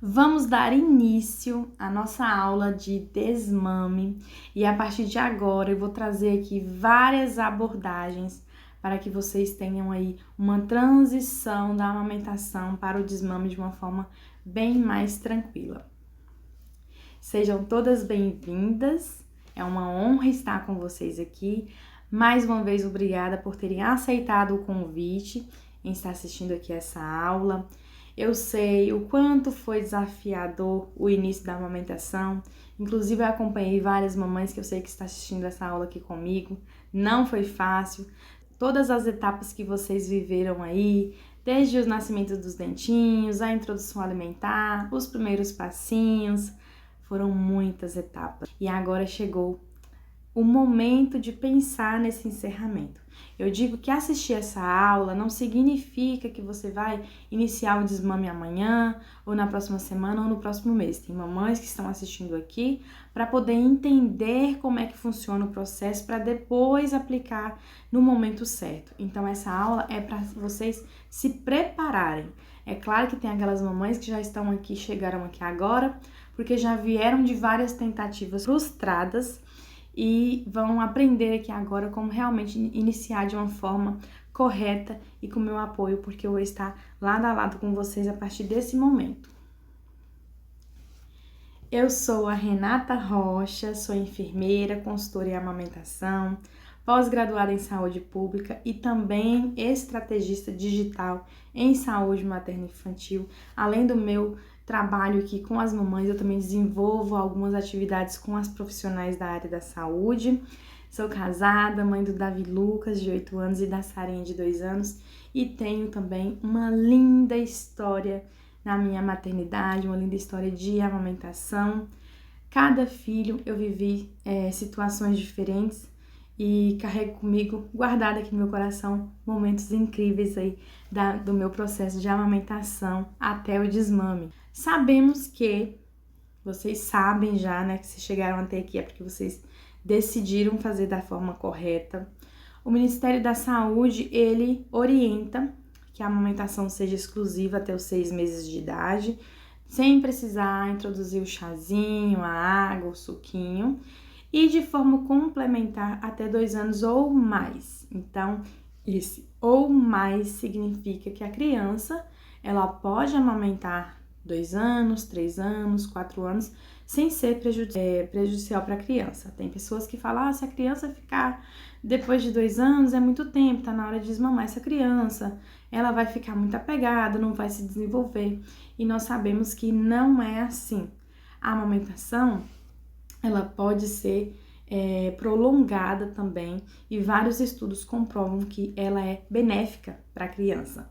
Vamos dar início à nossa aula de desmame e a partir de agora eu vou trazer aqui várias abordagens para que vocês tenham aí uma transição da amamentação para o desmame de uma forma bem mais tranquila. Sejam todas bem-vindas, é uma honra estar com vocês aqui. Mais uma vez, obrigada por terem aceitado o convite em estar assistindo aqui essa aula. Eu sei o quanto foi desafiador o início da amamentação, inclusive eu acompanhei várias mamães que eu sei que estão assistindo essa aula aqui comigo, não foi fácil, todas as etapas que vocês viveram aí, desde o nascimento dos dentinhos, a introdução alimentar, os primeiros passinhos, foram muitas etapas e agora chegou o momento de pensar nesse encerramento. Eu digo que assistir essa aula não significa que você vai iniciar o desmame amanhã, ou na próxima semana, ou no próximo mês. Tem mamães que estão assistindo aqui para poder entender como é que funciona o processo para depois aplicar no momento certo. Então essa aula é para vocês se prepararem. É claro que tem aquelas mamães que já estão aqui, chegaram aqui agora, porque já vieram de várias tentativas frustradas e vão aprender aqui agora como realmente iniciar de uma forma correta e com meu apoio, porque eu vou estar lado a lado com vocês a partir desse momento. Eu sou a Renata Rocha, sou enfermeira, consultora em amamentação, pós-graduada em saúde pública e também estrategista digital em saúde materno-infantil. Além do meu trabalho aqui com as mamães, eu também desenvolvo algumas atividades com as profissionais da área da saúde. Sou casada, mãe do Davi Lucas, de 8 anos, e da Sarinha, de 2 anos, e tenho também uma linda história na minha maternidade, uma linda história de amamentação. Cada filho eu vivi situações diferentes e carrego comigo, guardado aqui no meu coração, momentos incríveis aí do meu processo de amamentação até o desmame. Sabemos que, vocês sabem já, né, que se chegaram até aqui é porque vocês decidiram fazer da forma correta. O Ministério da Saúde, ele orienta que a amamentação seja exclusiva até os 6 meses de idade, sem precisar introduzir o chazinho, a água, o suquinho, e de forma complementar até 2 anos ou mais. Então, esse ou mais significa que a criança, ela pode amamentar 2 anos, 3 anos, 4 anos, sem ser prejudicial para a criança. Tem pessoas que falam, se a criança ficar depois de 2 anos é muito tempo, tá na hora de desmamar essa criança, ela vai ficar muito apegada, não vai se desenvolver. E nós sabemos que não é assim. A amamentação, ela pode ser prolongada também e vários estudos comprovam que ela é benéfica para a criança.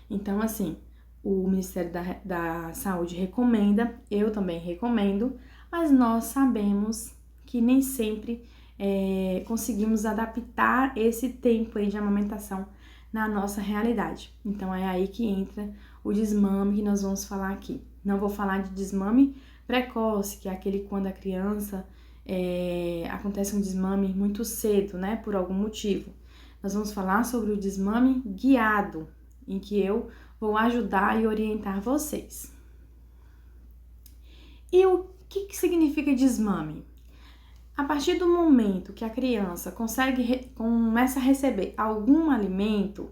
Então, assim, o Ministério da Saúde recomenda, eu também recomendo, mas nós sabemos que nem sempre conseguimos adaptar esse tempo aí de amamentação na nossa realidade. Então, é aí que entra o desmame que nós vamos falar aqui. Não vou falar de desmame precoce, que é aquele quando a criança acontece um desmame muito cedo, né, por algum motivo. Nós vamos falar sobre o desmame guiado, em que eu vou ajudar e orientar vocês. E o que significa desmame? A partir do momento que a criança começa a receber algum alimento,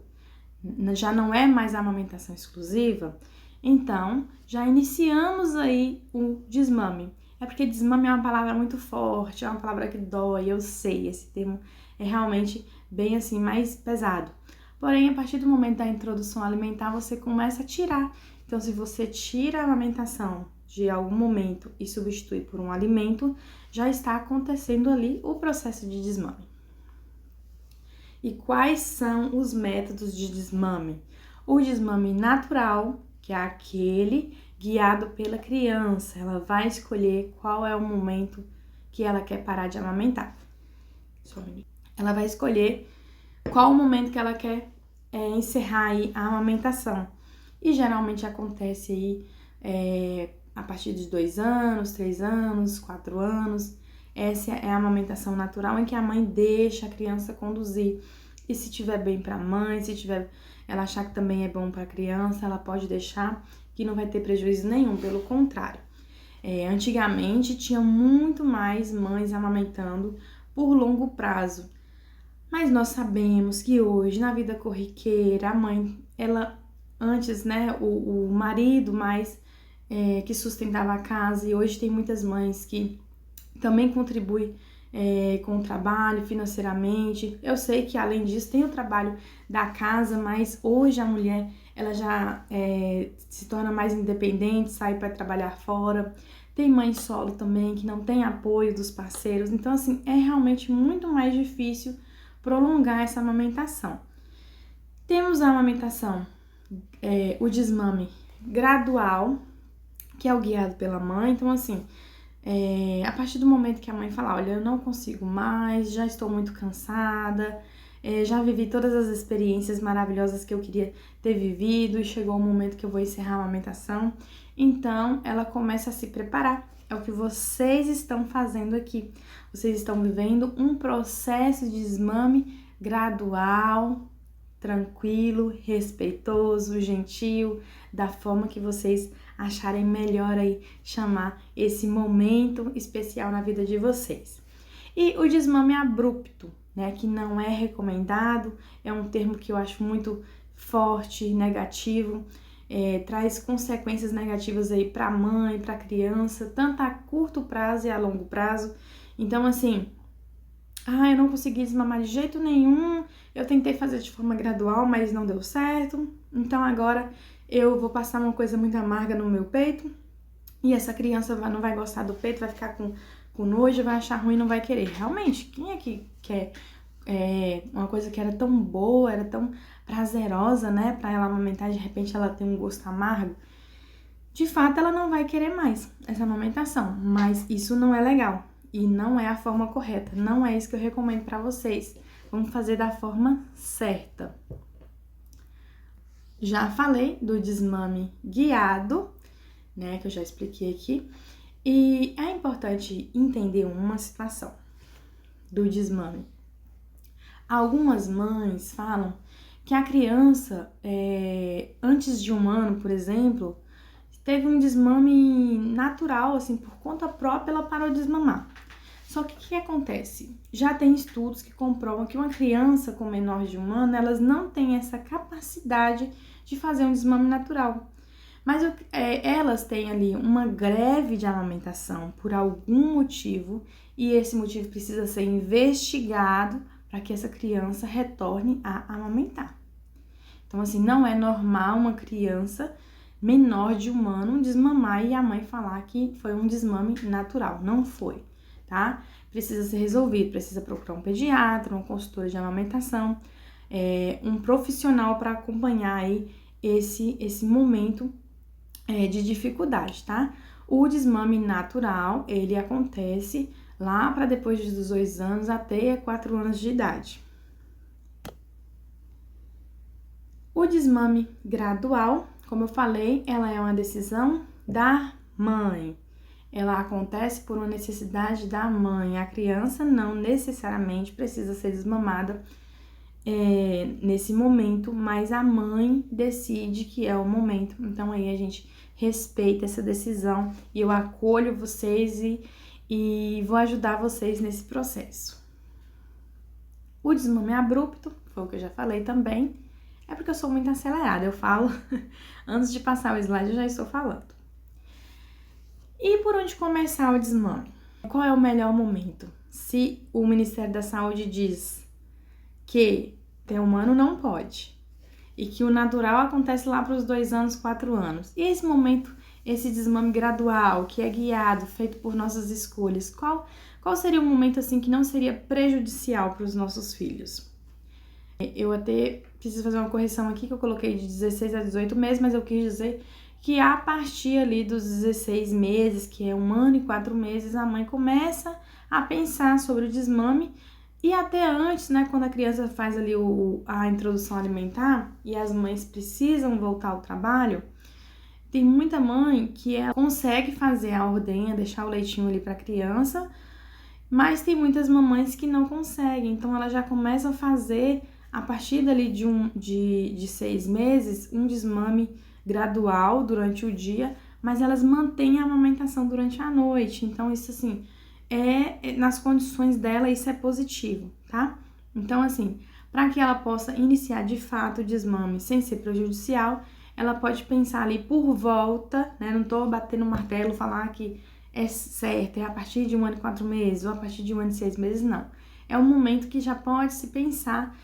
já não é mais a amamentação exclusiva, então já iniciamos aí o desmame. É porque desmame é uma palavra muito forte, é uma palavra que dói, eu sei, esse termo é realmente bem assim, mais pesado. Porém, a partir do momento da introdução alimentar, você começa a tirar. Então, se você tira a amamentação de algum momento e substitui por um alimento, já está acontecendo ali o processo de desmame. E quais são os métodos de desmame? O desmame natural, que é aquele guiado pela criança. Ela vai escolher qual é o momento que ela quer parar de amamentar. Ela vai escolher qual o momento que ela quer encerrar aí a amamentação. E geralmente acontece aí a partir de 2 anos, 3 anos, 4 anos. Essa é a amamentação natural em que a mãe deixa a criança conduzir. E se tiver bem para a mãe, se ela achar que também é bom para a criança, ela pode deixar que não vai ter prejuízo nenhum, pelo contrário. Antigamente tinha muito mais mães amamentando por longo prazo, mas nós sabemos que hoje, na vida corriqueira, a mãe, ela antes, né, o marido mais que sustentava a casa, e hoje tem muitas mães que também contribuem com o trabalho financeiramente. Eu sei que além disso tem o trabalho da casa, mas hoje a mulher ela já se torna mais independente, sai para trabalhar fora. Tem mãe solo também que não tem apoio dos parceiros, então assim é realmente muito mais difícil prolongar essa amamentação. Temos a amamentação, o desmame gradual, que é o guiado pela mãe. Então assim, a partir do momento que a mãe fala, olha, eu não consigo mais, já estou muito cansada, já vivi todas as experiências maravilhosas que eu queria ter vivido e chegou o momento que eu vou encerrar a amamentação, então ela começa a se preparar. É o que vocês estão fazendo aqui. Vocês estão vivendo um processo de desmame gradual, tranquilo, respeitoso, gentil, da forma que vocês acharem melhor aí chamar esse momento especial na vida de vocês. E o desmame abrupto, né, que não é recomendado, é um termo que eu acho muito forte, negativo, traz consequências negativas aí para a mãe, para a criança, tanto a curto prazo e a longo prazo. Então assim, eu não consegui desmamar de jeito nenhum, eu tentei fazer de forma gradual, mas não deu certo, então agora eu vou passar uma coisa muito amarga no meu peito e essa criança não vai gostar do peito, vai ficar com nojo, vai achar ruim, não vai querer. Realmente, quem é que quer uma coisa que era tão boa, era tão prazerosa, né, pra ela amamentar, de repente ela tem um gosto amargo? De fato, ela não vai querer mais essa amamentação, mas isso não é legal e não é a forma correta, não é isso que eu recomendo pra vocês. Vamos fazer da forma certa. Já falei do desmame guiado, né, que eu já expliquei aqui, e é importante entender uma situação do desmame. Algumas mães falam que a criança, antes de 1 ano, por exemplo, teve um desmame natural, assim, por conta própria, ela parou de desmamar. Só que o que acontece? Já tem estudos que comprovam que uma criança com menor de 1 ano, elas não têm essa capacidade de fazer um desmame natural. Mas elas têm ali uma greve de amamentação por algum motivo e esse motivo precisa ser investigado para que essa criança retorne a amamentar. Então, assim, não é normal uma criança menor de 1 ano desmamar e a mãe falar que foi um desmame natural. Não foi, tá? Precisa ser resolvido, precisa procurar um pediatra, uma consultora de amamentação, um profissional para acompanhar aí esse momento de dificuldade, tá? O desmame natural, ele acontece lá para depois dos 2 anos até 4 anos de idade. O desmame gradual, como eu falei, ela é uma decisão da mãe. Ela acontece por uma necessidade da mãe. A criança não necessariamente precisa ser desmamada nesse momento, mas a mãe decide que é o momento. Então aí a gente respeita essa decisão e eu acolho vocês e vou ajudar vocês nesse processo. O desmame abrupto, foi o que eu já falei também, é porque eu sou muito acelerada, eu falo, antes de passar o slide eu já estou falando. E por onde começar o desmame? Qual é o melhor momento? Se o Ministério da Saúde diz que ter humano não pode e que o natural acontece lá para os 2 anos, 4 anos, e esse momento, esse desmame gradual, que é guiado, feito por nossas escolhas, qual seria o momento assim que não seria prejudicial para os nossos filhos? Eu até preciso fazer uma correção aqui, que eu coloquei de 16 a 18 meses, mas eu quis dizer que a partir ali dos 16 meses, que é 1 ano e 4 meses, a mãe começa a pensar sobre o desmame e até antes, né, quando a criança faz ali a introdução alimentar e as mães precisam voltar ao trabalho, tem muita mãe que ela consegue fazer a ordenha, deixar o leitinho ali para a criança, mas tem muitas mamães que não conseguem, então elas já começam a fazer, a partir dali de 6 meses, um desmame gradual durante o dia, mas elas mantêm a amamentação durante a noite. Então, isso assim, nas condições dela, isso é positivo, tá? Então, assim, para que ela possa iniciar de fato o desmame sem ser prejudicial, ela pode pensar ali por volta, né? Não tô batendo martelo, falar que é certo, é a partir de 1 ano e 4 meses, ou a partir de 1 ano e 6 meses, não. É um momento que já pode se pensar,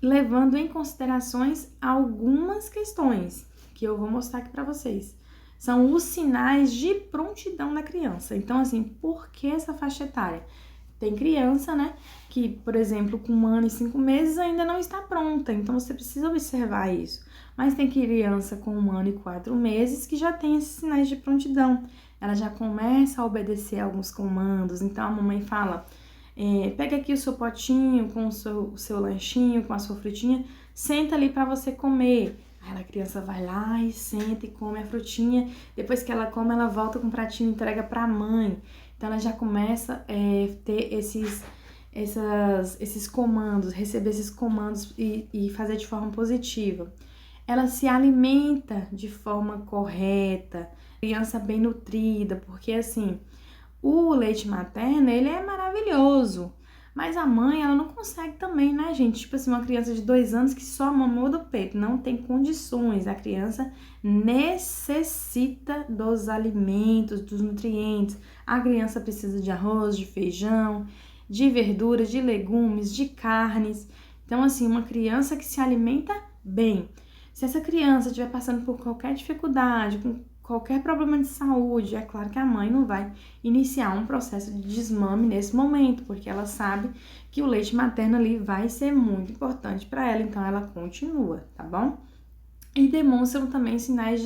levando em considerações algumas questões, que eu vou mostrar aqui para vocês. São os sinais de prontidão da criança. Então, assim, por que essa faixa etária? Tem criança, né, que, por exemplo, com 1 ano e 5 meses ainda não está pronta, então você precisa observar isso. Mas tem criança com 1 ano e 4 meses que já tem esses sinais de prontidão. Ela já começa a obedecer alguns comandos, então a mamãe fala, pega aqui o seu potinho com o seu lanchinho, com a sua frutinha, senta ali para você comer. Aí a criança vai lá e senta e come a frutinha, depois que ela come, ela volta com o pratinho e entrega para a mãe. Então ela já começa a ter esses comandos, receber esses comandos e fazer de forma positiva. Ela se alimenta de forma correta, criança bem nutrida, porque assim, o leite materno, ele é maravilhoso, mas a mãe, ela não consegue também, né, gente? Tipo assim, uma criança de 2 anos que só mamou do peito, não tem condições. A criança necessita dos alimentos, dos nutrientes. A criança precisa de arroz, de feijão, de verduras, de legumes, de carnes. Então, assim, uma criança que se alimenta bem. Se essa criança estiver passando por qualquer dificuldade, com qualquer problema de saúde, é claro que a mãe não vai iniciar um processo de desmame nesse momento, porque ela sabe que o leite materno ali vai ser muito importante para ela, então ela continua, tá bom? E demonstram também sinais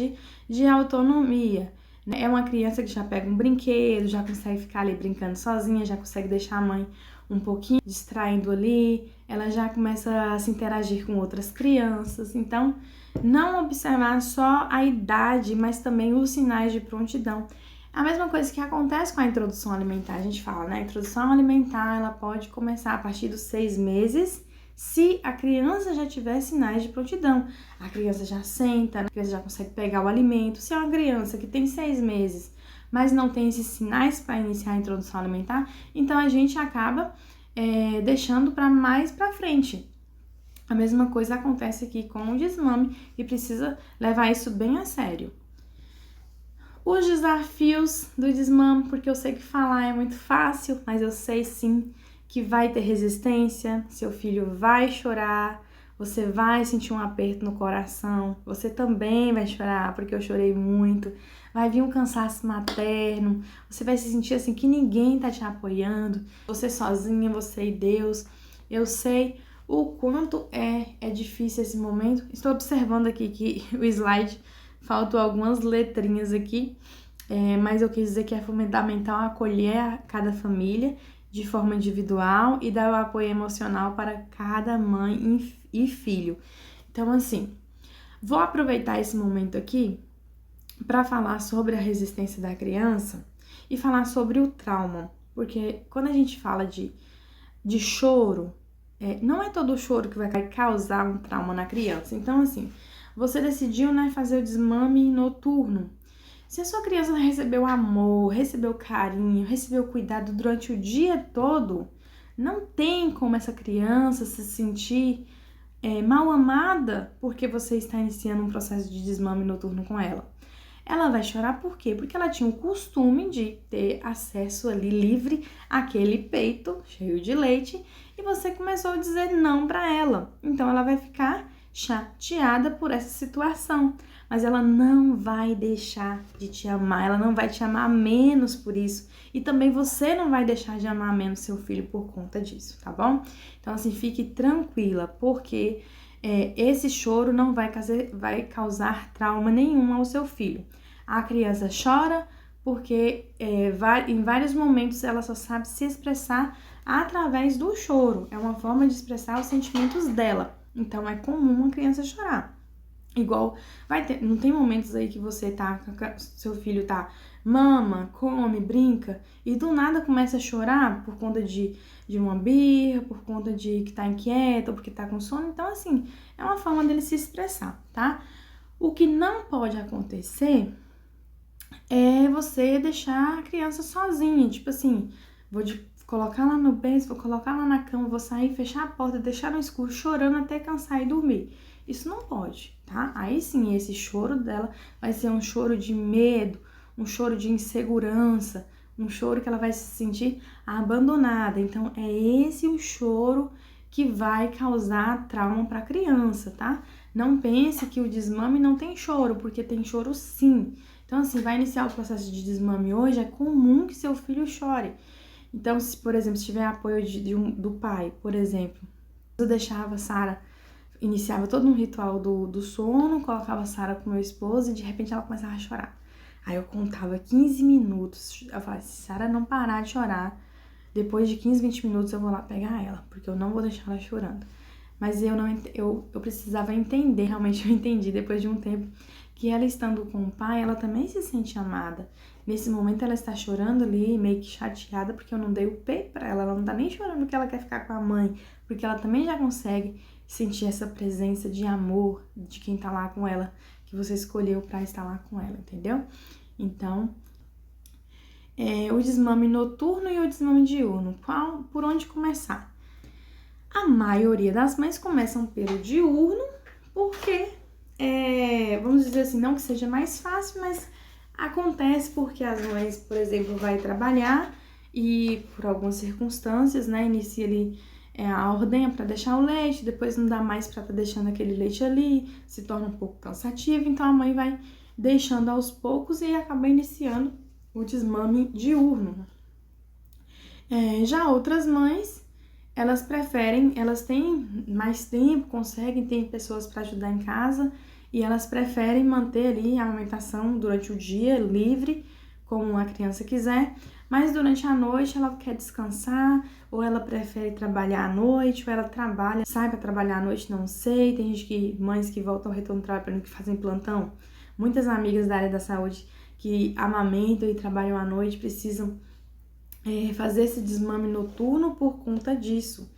de autonomia, né? É uma criança que já pega um brinquedo, já consegue ficar ali brincando sozinha, já consegue deixar a mãe um pouquinho distraindo ali, ela já começa a se interagir com outras crianças, então não observar só a idade, mas também os sinais de prontidão. A mesma coisa que acontece com a introdução alimentar, a gente fala, né? A introdução alimentar, ela pode começar a partir dos 6 meses, se a criança já tiver sinais de prontidão. A criança já senta, a criança já consegue pegar o alimento. Se é uma criança que tem 6 meses, mas não tem esses sinais para iniciar a introdução alimentar, então a gente acaba deixando para mais para frente. A mesma coisa acontece aqui com o desmame e precisa levar isso bem a sério. Os desafios do desmame, porque eu sei que falar é muito fácil, mas eu sei sim que vai ter resistência, seu filho vai chorar, você vai sentir um aperto no coração, você também vai chorar, porque eu chorei muito, vai vir um cansaço materno, você vai se sentir assim que ninguém tá te apoiando, você sozinha, você e Deus. Eu sei o quanto é difícil esse momento. Estou observando aqui que o slide faltou algumas letrinhas aqui, mas eu quis dizer que é fundamental acolher a cada família de forma individual e dar o apoio emocional para cada mãe e filho. Então, assim, vou aproveitar esse momento aqui para falar sobre a resistência da criança e falar sobre o trauma, porque quando a gente fala de choro, não é todo choro que vai causar um trauma na criança. Então, assim, você decidiu, né, fazer o desmame noturno. Se a sua criança recebeu amor, recebeu carinho, recebeu cuidado durante o dia todo, não tem como essa criança se sentir mal amada porque você está iniciando um processo de desmame noturno com ela. Ela vai chorar por quê? Porque ela tinha o costume de ter acesso ali livre àquele peito cheio de leite e você começou a dizer não para ela. Então ela vai ficar chateada por essa situação, mas ela não vai deixar de te amar, ela não vai te amar menos por isso e também você não vai deixar de amar menos seu filho por conta disso, tá bom? Então assim, fique tranquila, porque esse choro não vai causar trauma nenhum ao seu filho. A criança chora porque em vários momentos ela só sabe se expressar através do choro, é uma forma de expressar os sentimentos dela. Então é comum uma criança chorar. Igual, não tem momentos aí que você seu filho tá, mama, come, brinca, e do nada começa a chorar por conta de uma birra, por conta de que tá inquieto, ou porque tá com sono. Então, assim, é uma forma dele se expressar, tá? O que não pode acontecer é você deixar a criança sozinha, tipo assim, colocar lá no berço, vou colocar lá na cama, vou sair, fechar a porta, deixar no escuro, chorando até cansar e dormir. Isso não pode, tá? Aí sim, esse choro dela vai ser um choro de medo, um choro de insegurança, um choro que ela vai se sentir abandonada. Então, é esse o choro que vai causar trauma para a criança, tá? Não pense que o desmame não tem choro, porque tem choro sim. Então, assim, vai iniciar o processo de desmame hoje, é comum que seu filho chore. Então, se, por exemplo, se tiver apoio do pai, por exemplo, eu deixava a Sara, iniciava todo um ritual do sono, colocava a Sara com meu esposo e de repente ela começava a chorar. Aí eu contava 15 minutos, eu falava, se Sara não parar de chorar, depois de 15, 20 minutos eu vou lá pegar ela, porque eu não vou deixar ela chorando. Mas eu precisava entender, realmente eu entendi depois de um tempo, que ela estando com o pai, ela também se sente amada. Nesse momento ela está chorando ali, meio que chateada, porque eu não dei o peito pra ela. Ela não tá nem chorando porque ela quer ficar com a mãe, porque ela também já consegue sentir essa presença de amor de quem tá lá com ela, que você escolheu pra estar lá com ela, entendeu? Então, o desmame noturno e o desmame diurno. Por onde começar? A maioria das mães começam pelo diurno, porque, vamos dizer assim, não que seja mais fácil, mas acontece porque as mães, por exemplo, vai trabalhar e por algumas circunstâncias, né, inicia ali a ordenha para deixar o leite, depois não dá mais para estar deixando aquele leite ali, se torna um pouco cansativo, então a mãe vai deixando aos poucos e acaba iniciando o desmame diurno. Já outras mães, elas preferem, elas têm mais tempo, conseguem, tem pessoas para ajudar em casa e elas preferem manter ali a amamentação durante o dia livre, como a criança quiser, mas durante a noite ela quer descansar, ou ela prefere trabalhar à noite, ou ela trabalha, sai para trabalhar à noite, não sei. Tem mães que voltam ao retorno do trabalho, que fazem plantão. Muitas amigas da área da saúde que amamentam e trabalham à noite precisam fazer esse desmame noturno por conta disso.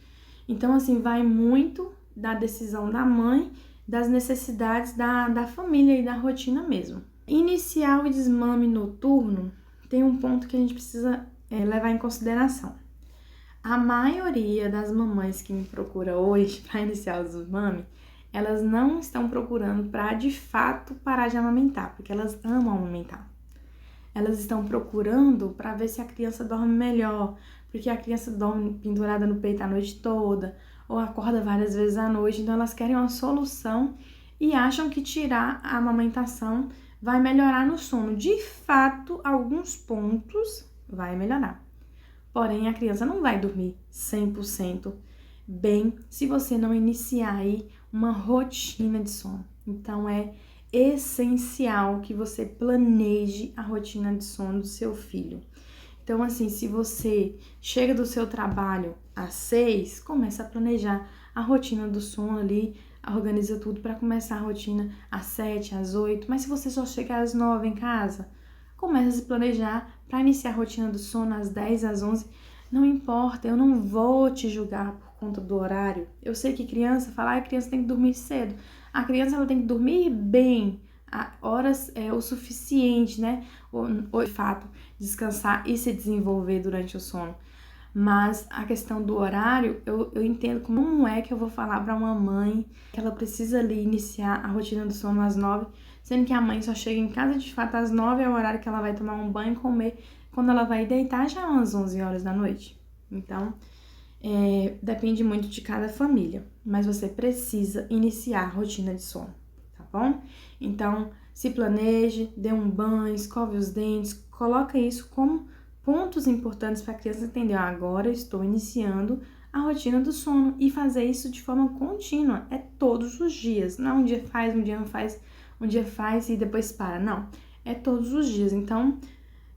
Então, assim, vai muito da decisão da mãe, das necessidades da família e da rotina mesmo. Iniciar o desmame noturno tem um ponto que a gente precisa levar em consideração. A maioria das mamães que me procura hoje para iniciar o desmame, elas não estão procurando para de fato parar de amamentar, porque elas amam amamentar. Elas estão procurando para ver se a criança dorme melhor, porque a criança dorme pendurada no peito a noite toda, ou acorda várias vezes à noite, então elas querem uma solução e acham que tirar a amamentação vai melhorar no sono. De fato, alguns pontos vai melhorar. Porém, a criança não vai dormir 100% bem se você não iniciar aí uma rotina de sono. Então, é essencial que você planeje a rotina de sono do seu filho. Então, assim, se você chega do seu trabalho às 6, começa a planejar a rotina do sono ali, organiza tudo para começar a rotina às 7, às 8. Mas se você só chegar às 9 em casa, começa a se planejar para iniciar a rotina do sono às 10, às 11. Não importa, eu não vou te julgar por conta do horário. Eu sei que criança fala, a criança tem que dormir cedo. A criança ela tem que dormir bem, horas o suficiente, né? Ou de fato, descansar e se desenvolver durante o sono. Mas a questão do horário, eu entendo como é que eu vou falar para uma mãe que ela precisa ali iniciar a rotina do sono às 9, sendo que a mãe só chega em casa de fato às 9, é o horário que ela vai tomar um banho e comer. Quando ela vai deitar já é umas 11 horas da noite. Então, depende muito de cada família, mas você precisa iniciar a rotina de sono, tá bom? Então, se planeje, dê um banho, escove os dentes, coloca isso como pontos importantes para a criança entender. Agora eu estou iniciando a rotina do sono e fazer isso de forma contínua, é todos os dias, não um dia faz, um dia não faz, um dia faz e depois para, não, é todos os dias. Então,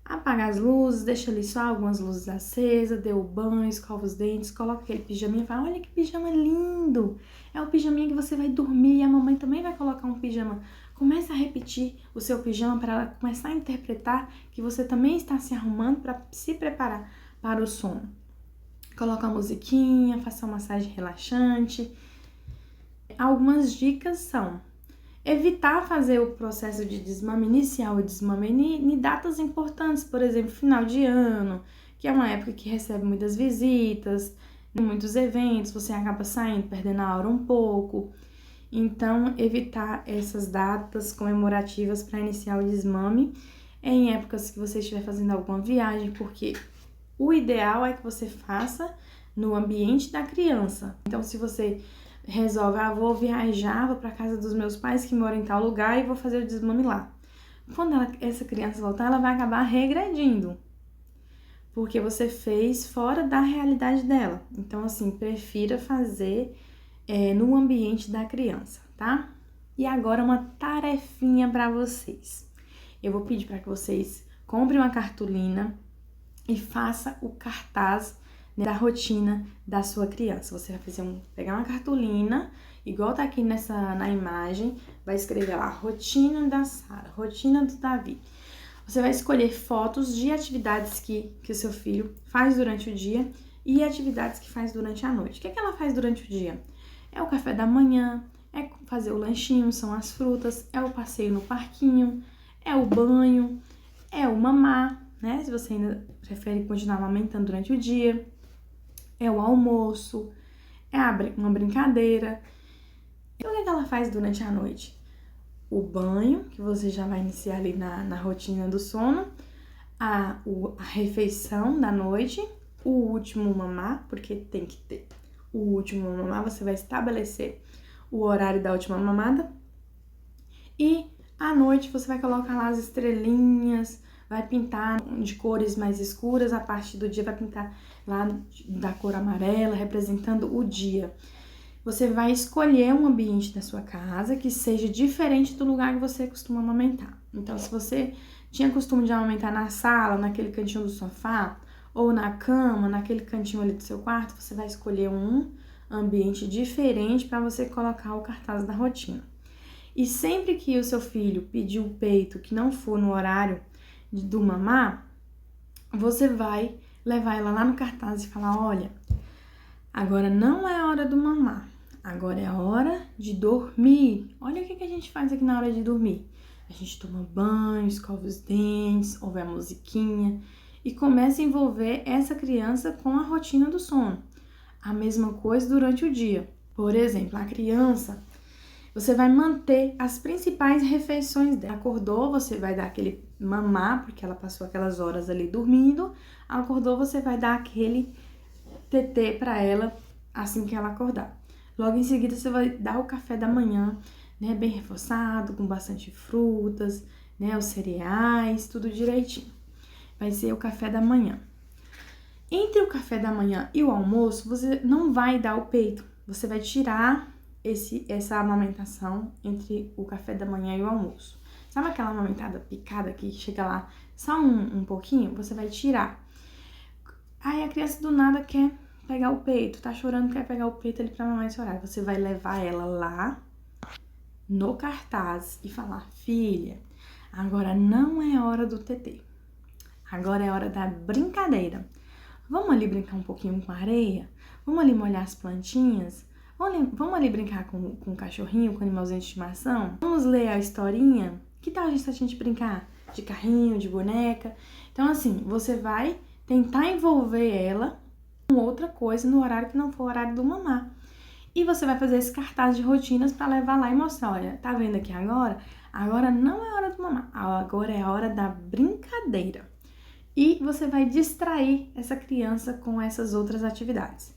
apaga as luzes, deixa ali só algumas luzes acesas, dê o banho, escova os dentes, coloca aquele pijaminha e fala, olha que pijama lindo, é o pijaminha que você vai dormir e a mamãe também vai colocar um pijama. Comece a repetir o seu pijama para ela começar a interpretar que você também está se arrumando para se preparar para o sono. Coloca uma musiquinha, faça uma massagem relaxante. Algumas dicas são, Evitar fazer o processo de desmame, iniciar o desmame em datas importantes, por exemplo, final de ano, que é uma época que recebe muitas visitas, muitos eventos, você acaba saindo, perdendo a hora um pouco. Então, evitar essas datas comemorativas para iniciar o desmame em épocas que você estiver fazendo alguma viagem, porque o ideal é que você faça no ambiente da criança. Então, se você resolve, vou viajar, vou para casa dos meus pais que moram em tal lugar e vou fazer o desmame lá. Quando essa criança voltar, ela vai acabar regredindo, porque você fez fora da realidade dela. Então, assim, prefira fazer no ambiente da criança, tá? E agora uma tarefinha para vocês. Eu vou pedir para que vocês comprem uma cartolina e faça o cartaz, né, da rotina da sua criança. Você vai pegar uma cartolina, igual tá aqui na imagem, vai escrever lá, rotina da Sara, rotina do Davi. Você vai escolher fotos de atividades que o seu filho faz durante o dia e atividades que faz durante a noite. O que ela faz durante o dia? É o café da manhã, é fazer o lanchinho, são as frutas, é o passeio no parquinho, é o banho, é o mamar, né? Se você ainda prefere continuar amamentando durante o dia, é o almoço, é uma brincadeira. E o que ela faz durante a noite? O banho, que você já vai iniciar ali na rotina do sono, a refeição da noite, o último mamar, porque tem que ter o último mamar, você vai estabelecer o horário da última mamada. E à noite você vai colocar lá as estrelinhas, vai pintar de cores mais escuras, a parte do dia vai pintar lá da cor amarela, representando o dia. Você vai escolher um ambiente da sua casa que seja diferente do lugar que você costuma amamentar. Então, se você tinha costume de amamentar na sala, naquele cantinho do sofá, ou na cama, naquele cantinho ali do seu quarto, você vai escolher um ambiente diferente para você colocar o cartaz da rotina. E sempre que o seu filho pedir o peito que não for no horário do mamar, você vai levar ela lá no cartaz e falar, olha, agora não é a hora do mamar, agora é a hora de dormir. Olha o que a gente faz aqui na hora de dormir. A gente toma banho, escova os dentes, ouve a musiquinha e começa a envolver essa criança com a rotina do sono. A mesma coisa durante o dia. Por exemplo, a criança, você vai manter as principais refeições dela. Acordou, você vai dar aquele mamar, porque ela passou aquelas horas ali dormindo. Acordou, você vai dar aquele tetê para ela assim que ela acordar. Logo em seguida, você vai dar o café da manhã, né, bem reforçado, com bastante frutas, né, os cereais, tudo direitinho. Vai ser o café da manhã. Entre o café da manhã e o almoço, você não vai dar o peito. Você vai tirar essa amamentação entre o café da manhã e o almoço. Sabe aquela amamentada picada que chega lá só um pouquinho? Você vai tirar. Aí a criança do nada quer pegar o peito, tá chorando, quer pegar o peito ali pra mamar esse horário. Você vai levar ela lá no cartaz e falar, filha, agora não é hora do tetê. Agora é hora da brincadeira. Vamos ali brincar um pouquinho com a areia? Vamos ali molhar as plantinhas? Vamos ali brincar com o cachorrinho, com o animalzinho de estimação? Vamos ler a historinha? Que tal a gente brincar de carrinho, de boneca? Então, assim, você vai tentar envolver ela com outra coisa no horário que não for o horário do mamar. E você vai fazer esse cartaz de rotinas para levar lá e mostrar, olha, tá vendo aqui agora? Agora não é hora do mamar, agora é a hora da brincadeira. E você vai distrair essa criança com essas outras atividades.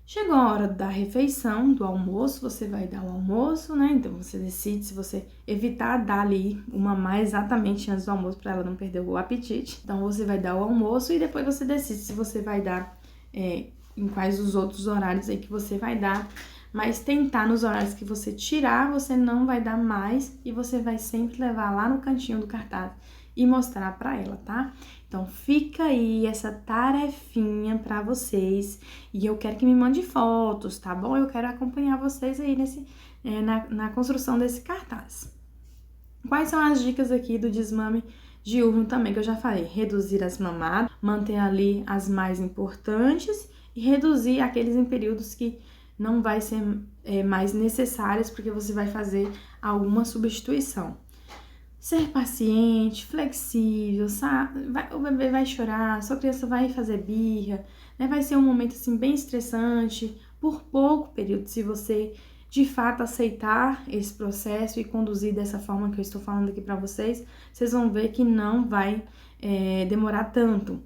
Chegou a hora da refeição, do almoço, você vai dar o almoço, né? Então você decide se você evitar dar ali o mamar exatamente antes do almoço para ela não perder o apetite. Então você vai dar o almoço e depois você decide se você vai dar em quais os outros horários aí que você vai dar. Mas tentar nos horários que você tirar, você não vai dar mais e você vai sempre levar lá no cantinho do cartaz e mostrar para ela, tá? Então fica aí essa tarefinha para vocês e eu quero que me mande fotos, tá bom? Eu quero acompanhar vocês aí na construção desse cartaz. Quais são as dicas aqui do desmame diurno também que eu já falei? Reduzir as mamadas, manter ali as mais importantes e reduzir aqueles em períodos que não vai ser mais necessárias porque você vai fazer alguma substituição. Ser paciente, flexível, sabe? O bebê vai chorar, sua criança vai fazer birra, né? Vai ser um momento assim bem estressante por pouco período. Se você de fato aceitar esse processo e conduzir dessa forma que eu estou falando aqui para vocês, vocês vão ver que não vai demorar tanto.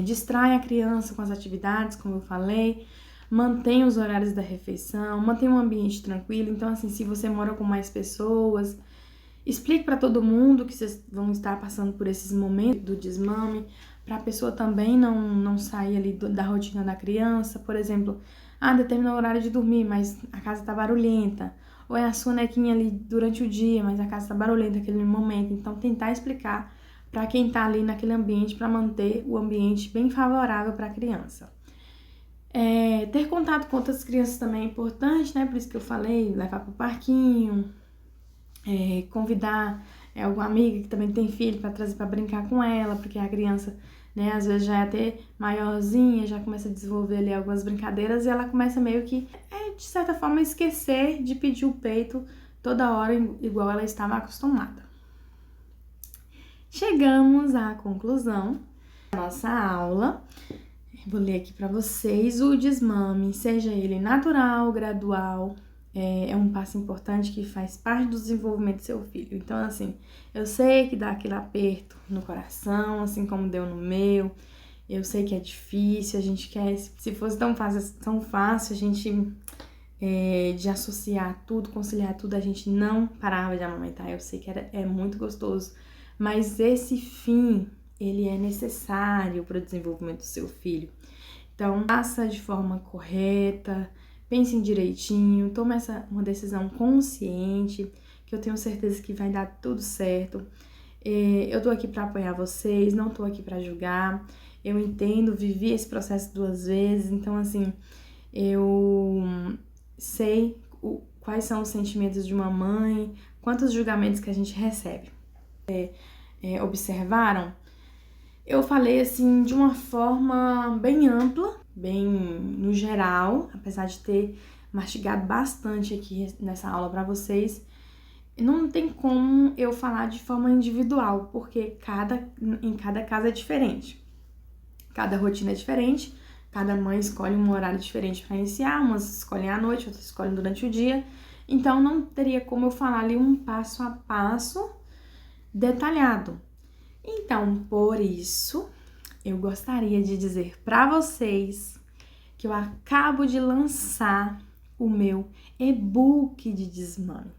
Distrai a criança com as atividades, como eu falei, mantém os horários da refeição, mantém um ambiente tranquilo. Então, assim, se você mora com mais pessoas, explique para todo mundo que vocês vão estar passando por esses momentos do desmame, para a pessoa também não sair ali da rotina da criança. Por exemplo, determina o horário de dormir, mas a casa tá barulhenta. Ou é a sonequinha ali durante o dia, mas a casa tá barulhenta naquele momento. Então, tentar explicar para quem tá ali naquele ambiente, para manter o ambiente bem favorável para a criança. Ter contato com outras crianças também é importante, né? Por isso que eu falei, levar pro parquinho, convidar alguma amiga que também tem filho para trazer para brincar com ela, porque a criança, né, às vezes já é até maiorzinha, já começa a desenvolver ali algumas brincadeiras e ela começa meio que, de certa forma, esquecer de pedir o peito toda hora igual ela estava acostumada. Chegamos à conclusão da nossa aula. Vou ler aqui para vocês. O desmame, seja ele natural, gradual, é um passo importante que faz parte do desenvolvimento do seu filho. Então, assim, eu sei que dá aquele aperto no coração, assim como deu no meu. Eu sei que é difícil, a gente quer... Se fosse tão fácil, a gente... de associar tudo, conciliar tudo, a gente não parava de amamentar. Eu sei que é muito gostoso, mas esse fim, ele é necessário para o desenvolvimento do seu filho. Então, faça de forma correta, pensem direitinho, tome uma decisão consciente, que eu tenho certeza que vai dar tudo certo. Eu tô aqui para apoiar vocês, não tô aqui para julgar. Eu entendo, vivi esse processo 2 vezes, então assim, eu sei quais são os sentimentos de uma mãe, quantos julgamentos que a gente recebe. Observaram? Eu falei assim de uma forma bem ampla, bem no geral, apesar de ter mastigado bastante aqui nessa aula para vocês. Não tem como eu falar de forma individual, porque em cada caso é diferente. Cada rotina é diferente, cada mãe escolhe um horário diferente para iniciar, umas escolhem à noite, outras escolhem durante o dia. Então não teria como eu falar ali um passo a passo detalhado. Então, por isso, eu gostaria de dizer para vocês que eu acabo de lançar o meu e-book de desmame.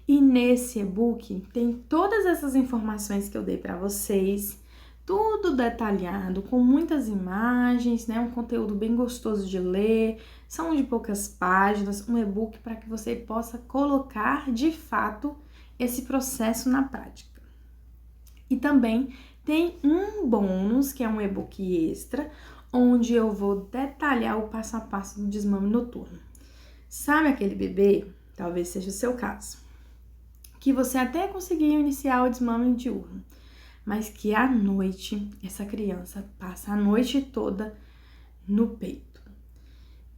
E nesse e-book tem todas essas informações que eu dei para vocês, tudo detalhado, com muitas imagens, né? Um conteúdo bem gostoso de ler, são de poucas páginas, um e-book para que você possa colocar de fato esse processo na prática. E também tem um bônus, que é um e-book extra, onde eu vou detalhar o passo a passo do desmame noturno. Sabe aquele bebê, talvez seja o seu caso, que você até conseguiu iniciar o desmame diurno, mas que à noite essa criança passa a noite toda no peito.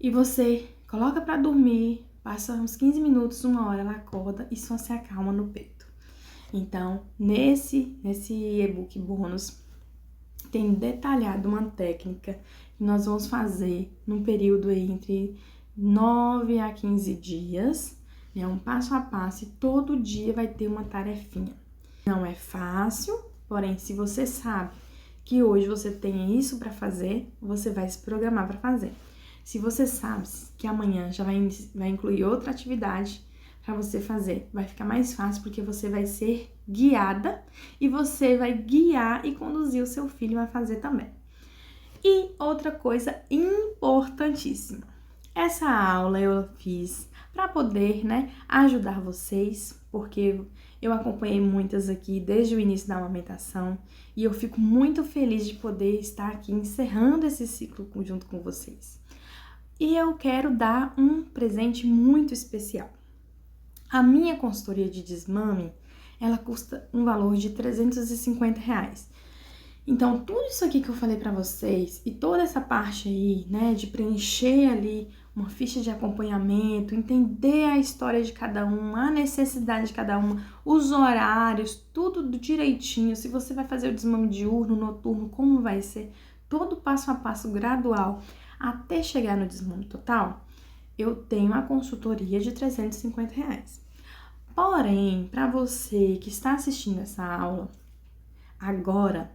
E você coloca para dormir, passa uns 15 minutos, 1 hora, ela acorda e só se acalma no peito. Então, nesse e-book bônus, tem detalhado uma técnica que nós vamos fazer num período aí entre 9 a 15 dias, né? Um passo a passo, e todo dia vai ter uma tarefinha. Não é fácil, porém, se você sabe que hoje você tem isso para fazer, você vai se programar para fazer. Se você sabe que amanhã já vai incluir outra atividade para você fazer, vai ficar mais fácil porque você vai ser guiada e você vai guiar e conduzir o seu filho a fazer também. E outra coisa importantíssima, essa aula eu fiz para poder, né, ajudar vocês, porque eu acompanhei muitas aqui desde o início da amamentação e eu fico muito feliz de poder estar aqui encerrando esse ciclo junto com vocês. E eu quero dar um presente muito especial. A minha consultoria de desmame, ela custa um valor de R$350. Então, tudo isso aqui que eu falei pra vocês e toda essa parte aí, né, de preencher ali uma ficha de acompanhamento, entender a história de cada uma, a necessidade de cada uma, os horários, tudo direitinho, se você vai fazer o desmame diurno, noturno, como vai ser, todo passo a passo gradual até chegar no desmame total, eu tenho a consultoria de R$350. Porém, para você que está assistindo essa aula, agora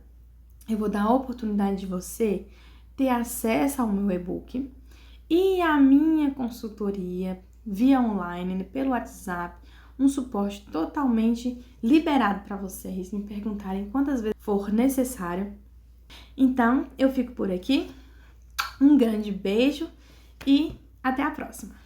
eu vou dar a oportunidade de você ter acesso ao meu e-book e à minha consultoria via online, pelo WhatsApp, um suporte totalmente liberado para vocês me perguntarem quantas vezes for necessário. Então, eu fico por aqui. Um grande beijo e até a próxima!